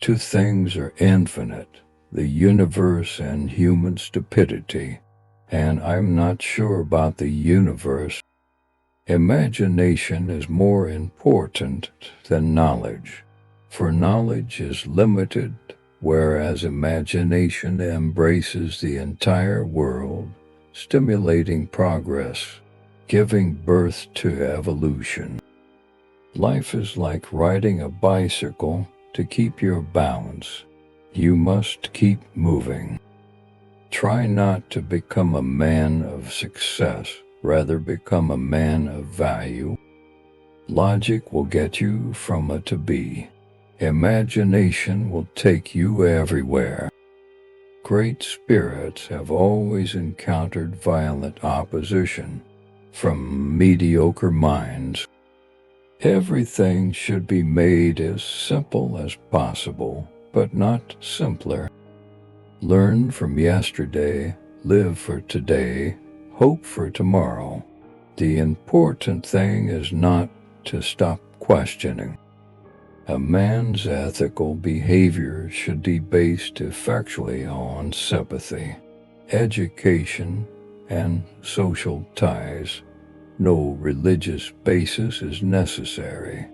Two things are infinite, the universe and human stupidity, and I'm not sure about the universe. Imagination is more important than knowledge, for knowledge is limited, whereas imagination embraces the entire world, stimulating progress, giving birth to evolution. Life is like riding a bicycle. To keep your balance, you must keep moving. Try not to become a man of success, rather become a man of value. Logic will get you from A to B. Imagination will take you everywhere. Great spirits have always encountered violent opposition from mediocre minds. Everything should be made as simple as possible, but not simpler. Learn from yesterday, live for today, hope for tomorrow. The important thing is not to stop questioning. A man's ethical behavior should be based effectually on sympathy, education, and social ties. No religious basis is necessary.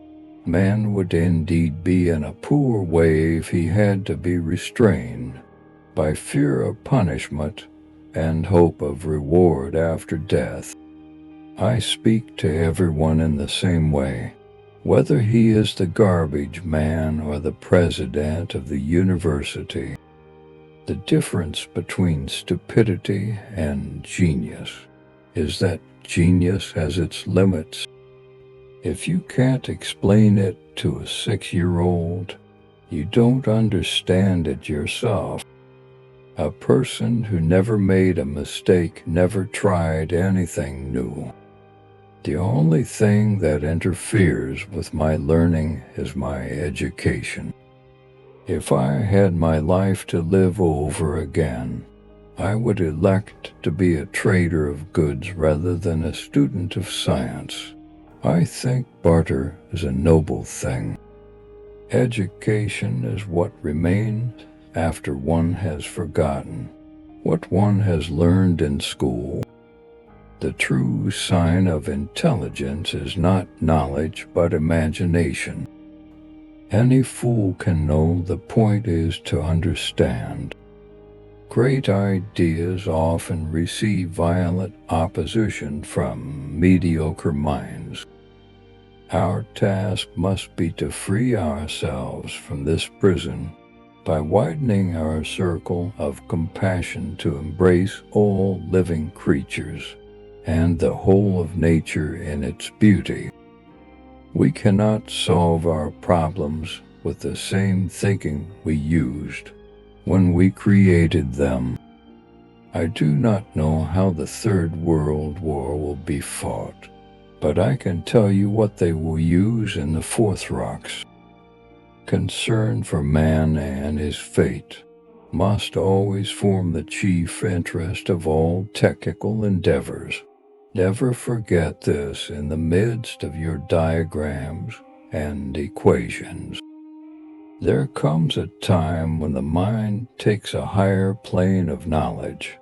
Man would indeed be in a poor way if he had to be restrained by fear of punishment and hope of reward after death. I speak to everyone in the same way, whether he is the garbage man or the president of the university. The difference between stupidity and genius is that genius has its limits. If you can't explain it to a 6-year-old, you don't understand it yourself. A person who never made a mistake never tried anything new. The only thing that interferes with my learning is my education. If I had my life to live over again, I would elect to be a trader of goods rather than a student of science. I think barter is a noble thing. Education is what remains after one has forgotten what one has learned in school. The true sign of intelligence is not knowledge but imagination. Any fool can know, the point is to understand. Great ideas often receive violent opposition from mediocre minds. Our task must be to free ourselves from this prison by widening our circle of compassion to embrace all living creatures and the whole of nature in its beauty. We cannot solve our problems with the same thinking we used when we created them. I do not know how the Third World War will be fought, but I can tell you what they will use in the Fourth Rocks. Concern for man and his fate must always form the chief interest of all technical endeavors. Never forget this in the midst of your diagrams and equations. There comes a time when the mind takes a higher plane of knowledge,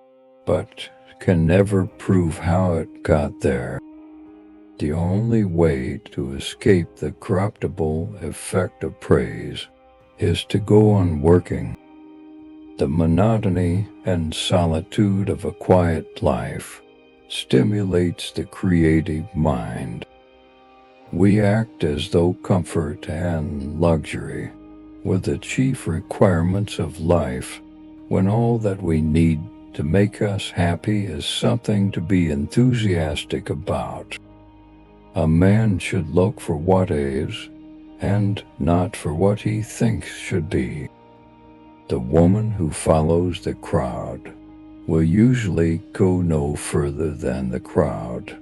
but can never prove how it got there. The only way to escape the corruptible effect of praise is to go on working. The monotony and solitude of a quiet life stimulates the creative mind. We act as though comfort and luxury were the chief requirements of life, when all that we need to make us happy is something to be enthusiastic about. A man should look for what is, and not for what he thinks should be. The woman who follows the crowd will usually go no further than the crowd.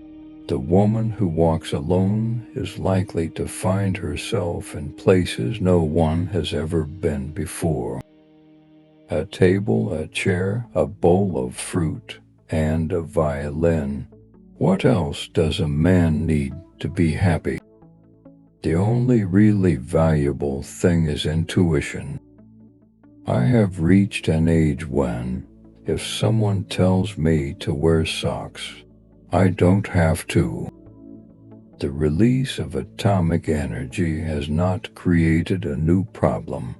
The woman who walks alone is likely to find herself in places no one has ever been before. A table, a chair, a bowl of fruit, and a violin. What else does a man need to be happy? The only really valuable thing is intuition. I have reached an age when, if someone tells me to wear socks, I don't have to. The release of atomic energy has not created a new problem.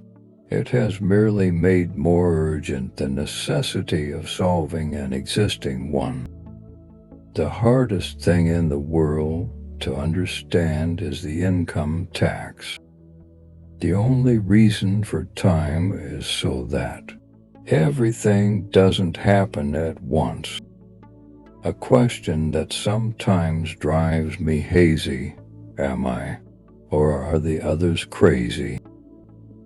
It has merely made more urgent the necessity of solving an existing one. The hardest thing in the world to understand is the income tax. The only reason for time is so that everything doesn't happen at once. A question that sometimes drives me hazy: am I, or are the others crazy?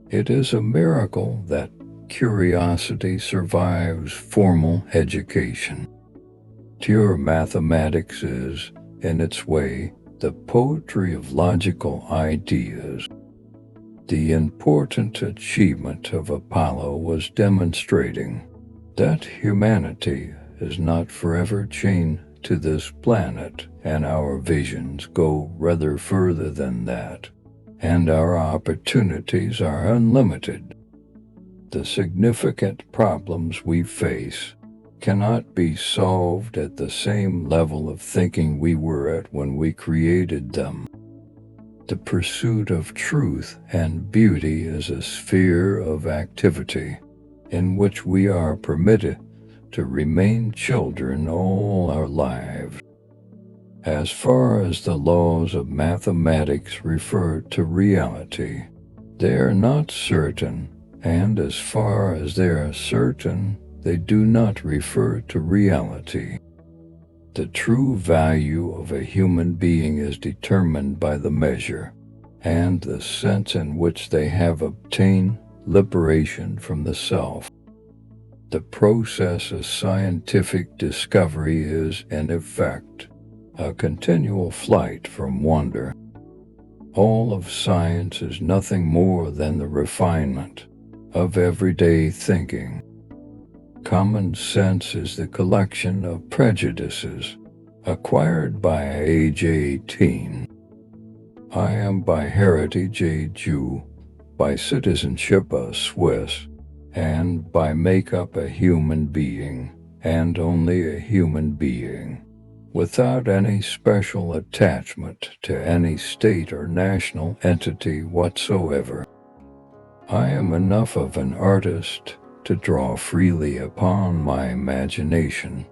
It is a miracle that curiosity survives formal education. Pure mathematics is, in its way, the poetry of logical ideas. The important achievement of Apollo was demonstrating that humanity is not forever chained to this planet, and our visions go rather further than that, and our opportunities are unlimited. The significant problems we face cannot be solved at the same level of thinking we were at when we created them. The pursuit of truth and beauty is a sphere of activity in which we are permitted to remain children all our lives. As far as the laws of mathematics refer to reality, they are not certain, and as far as they are certain, they do not refer to reality. The true value of a human being is determined by the measure and the sense in which they have obtained liberation from the self. The process of scientific discovery is, in effect, a continual flight from wonder. All of science is nothing more than the refinement of everyday thinking. Common sense is the collection of prejudices acquired by age 18. I am by heritage a Jew, by citizenship a Swiss, and by makeup a human being, and only a human being, without any special attachment to any state or national entity whatsoever. I am enough of an artist to draw freely upon my imagination.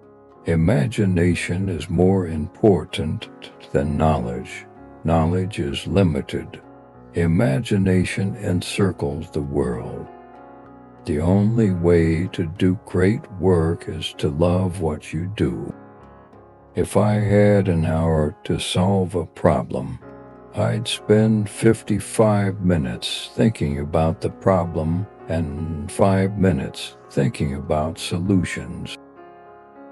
Imagination is more important than knowledge. Knowledge is limited. Imagination encircles the world. The only way to do great work is to love what you do. If I had an hour to solve a problem, I'd spend 55 minutes thinking about the problem and 5 minutes thinking about solutions.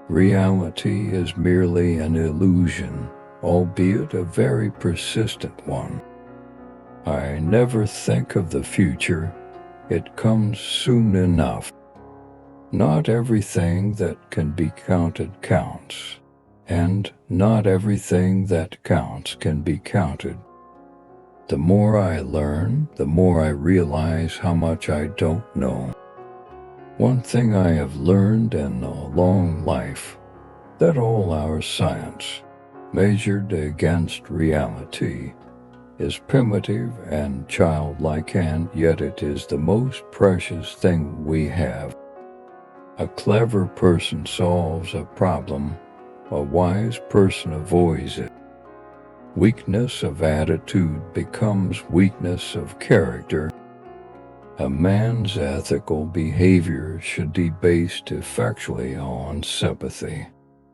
Reality is merely an illusion, albeit a very persistent one. I never think of the future. It comes soon enough. Not everything that can be counted counts, and not everything that counts can be counted. The more I learn, the more I realize how much I don't know. One thing I have learned in a long life, that all our science, measured against reality, is primitive and childlike, and yet it is the most precious thing we have. A clever person solves a problem, a wise person avoids it. Weakness of attitude becomes weakness of character. A man's ethical behavior should be based effectually on sympathy,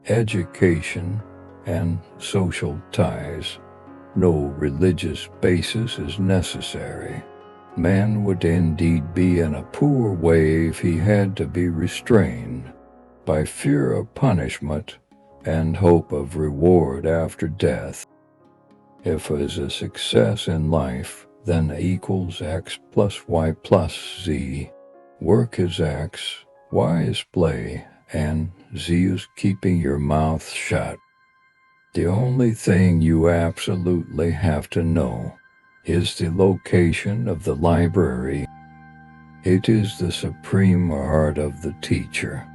education, and social ties. No religious basis is necessary. Man would indeed be in a poor way if he had to be restrained by fear of punishment and hope of reward after death. F is a success in life, then equals x plus y plus z. Work is x, y is play, and z is keeping your mouth shut. The only thing you absolutely have to know is the location of the library. It is the supreme art of the teacher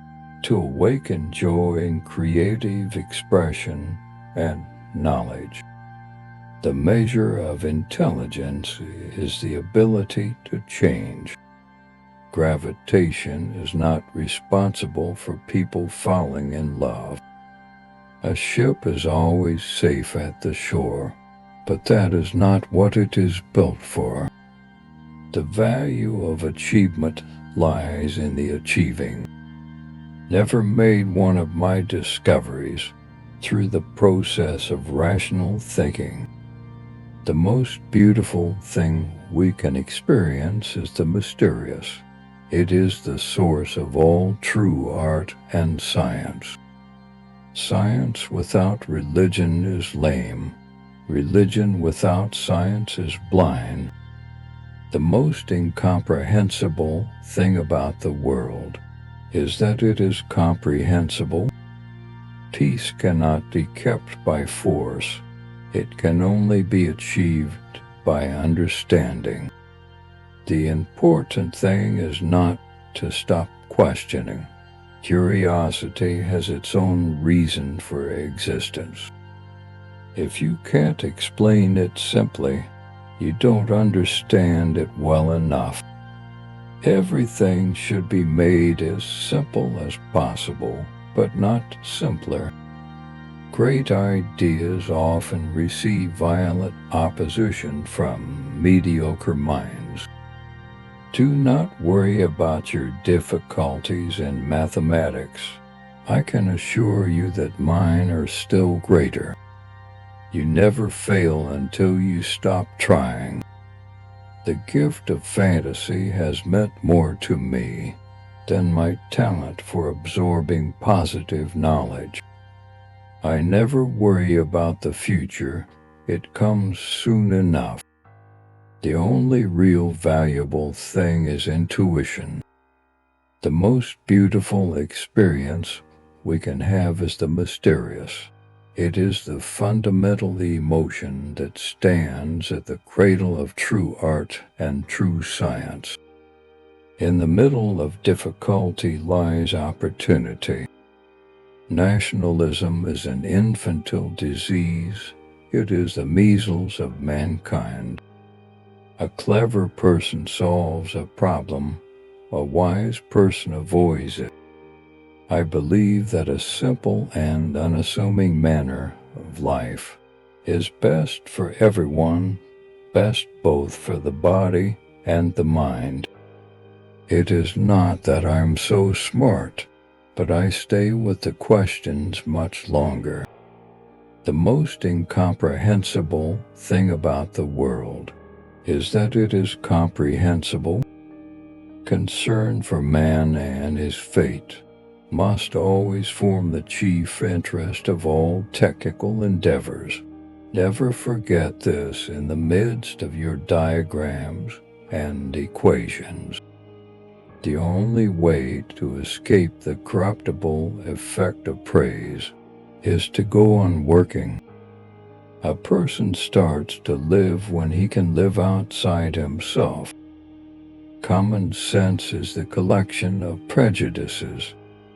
to awaken joy in creative expression and knowledge. The measure of intelligence is the ability to change. Gravitation is not responsible for people falling in love. A ship is always safe at the shore, but that is not what it is built for. The value of achievement lies in the achieving. Never made one of my discoveries through the process of rational thinking. The most beautiful thing we can experience is the mysterious. It is the source of all true art and science. Science without religion is lame. Religion without science is blind. The most incomprehensible thing about the world is that it is comprehensible. Peace cannot be kept by force. It can only be achieved by understanding. The important thing is not to stop questioning. Curiosity has its own reason for existence. If you can't explain it simply, you don't understand it well enough. Everything should be made as simple as possible, but not simpler. Great ideas often receive violent opposition from mediocre minds. Do not worry about your difficulties in mathematics. I can assure you that mine are still greater. You never fail until you stop trying. The gift of fantasy has meant more to me than my talent for absorbing positive knowledge. I never worry about the future. It comes soon enough. The only real valuable thing is intuition. The most beautiful experience we can have is the mysterious. It is the fundamental emotion that stands at the cradle of true art and true science. In the middle of difficulty lies opportunity. Nationalism is an infantile disease. It is the measles of mankind. A clever person solves a problem. A wise person avoids it. I believe that a simple and unassuming manner of life is best for everyone, best both for the body and the mind. It is not that I'm so smart, but I stay with the questions much longer. The most incomprehensible thing about the world is that it is comprehensible. Concern for man and his fate must always form the chief interest of all technical endeavors. Never forget this in the midst of your diagrams and equations. The only way to escape the corruptible effect of praise is to go on working. A person starts to live when he can live outside himself. Common sense is the collection of prejudices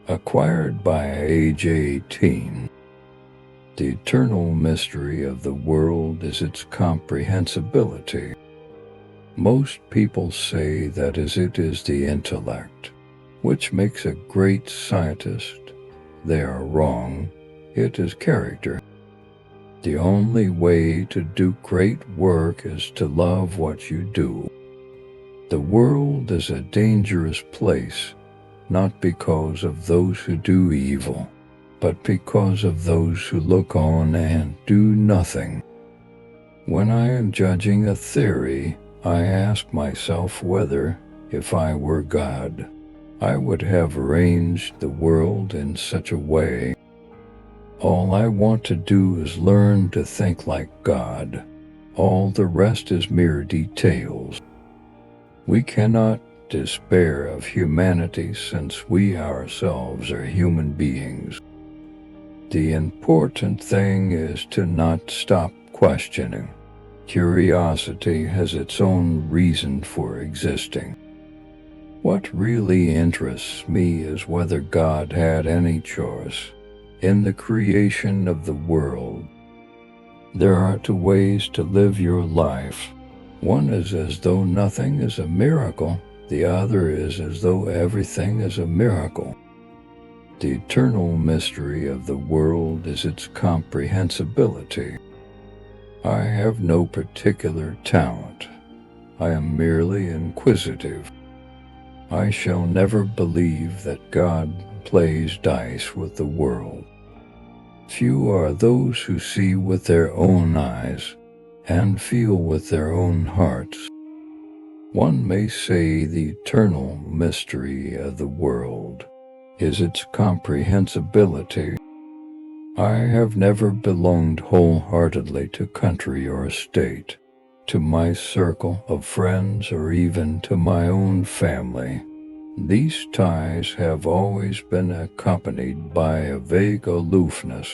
acquired by age 18. The eternal mystery of the world is its comprehensibility. Most people say that it is the intellect, which makes a great scientist. They are wrong. It is character. The only way to do great work is to love what you do. The world is a dangerous place, not because of those who do evil, but because of those who look on and do nothing. When I am judging a theory, I ask myself whether, if I were God, I would have arranged the world in such a way. All I want to do is learn to think like God. All the rest is mere details. We cannot despair of humanity since we ourselves are human beings. The important thing is to not stop questioning. Curiosity has its own reason for existing. What really interests me is whether God had any choice in the creation of the world. There are two ways to live your life. One is as though nothing is a miracle. The other is as though everything is a miracle. The eternal mystery of the world is its comprehensibility. I have no particular talent. I am merely inquisitive. I shall never believe that God plays dice with the world. Few are those who see with their own eyes and feel with their own hearts. One may say the eternal mystery of the world is its comprehensibility. I have never belonged wholeheartedly to country or state, to my circle of friends, or even to my own family. These ties have always been accompanied by a vague aloofness,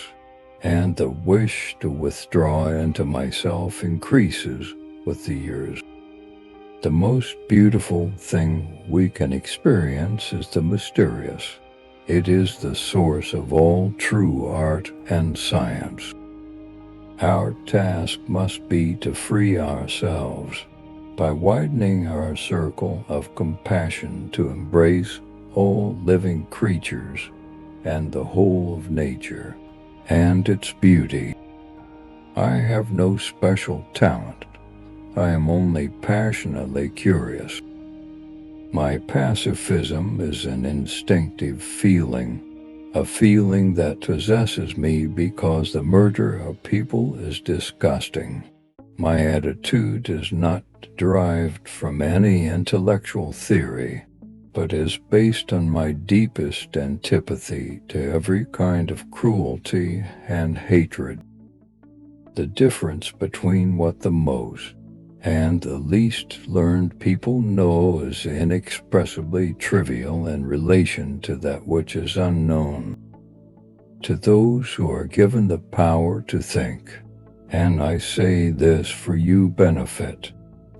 and the wish to withdraw into myself increases with the years. The most beautiful thing we can experience is the mysterious. It is the source of all true art and science. Our task must be to free ourselves by widening our circle of compassion to embrace all living creatures and the whole of nature and its beauty. I have no special talent. I am only passionately curious. My pacifism is an instinctive feeling, a feeling that possesses me because the murder of people is disgusting. My attitude is not derived from any intellectual theory, but is based on my deepest antipathy to every kind of cruelty and hatred. The difference between what the most and the least learned people know is inexpressibly trivial in relation to that which is unknown. To those who are given the power to think, and I say this for your benefit,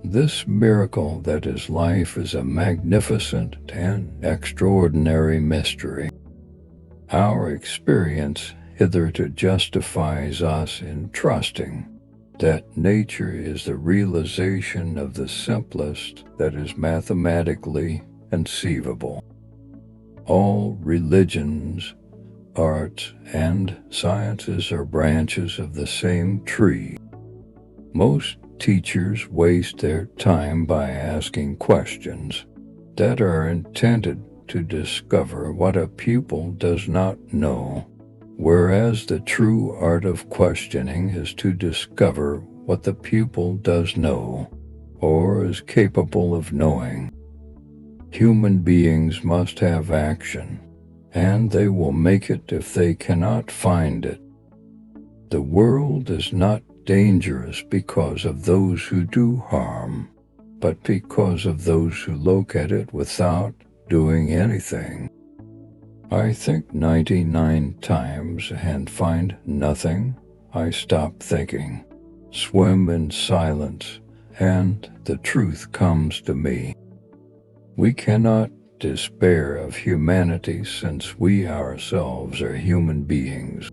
this miracle that is life is a magnificent and extraordinary mystery. Our experience hitherto justifies us in trusting that nature is the realization of the simplest that is mathematically conceivable. All religions, arts, and sciences are branches of the same tree. Most teachers waste their time by asking questions that are intended to discover what a pupil does not know, whereas the true art of questioning is to discover what the pupil does know, or is capable of knowing. Human beings must have action, and they will make it if they cannot find it. The world is not dangerous because of those who do harm, but because of those who look at it without doing anything. I think 99 times and find nothing. I stop thinking, swim in silence, and the truth comes to me. We cannot despair of humanity since we ourselves are human beings.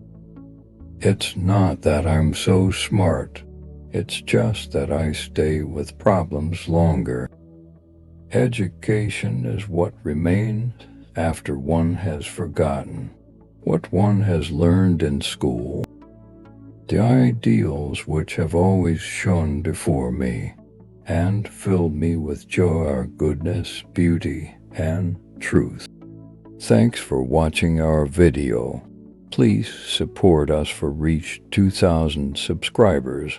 It's not that I'm so smart. It's just that I stay with problems longer. Education is what remains after one has forgotten what one has learned in school. The ideals which have always shone before me and filled me with joy are goodness, beauty, and truth. Thanks for watching our video. Please support us for reach 2,000 subscribers.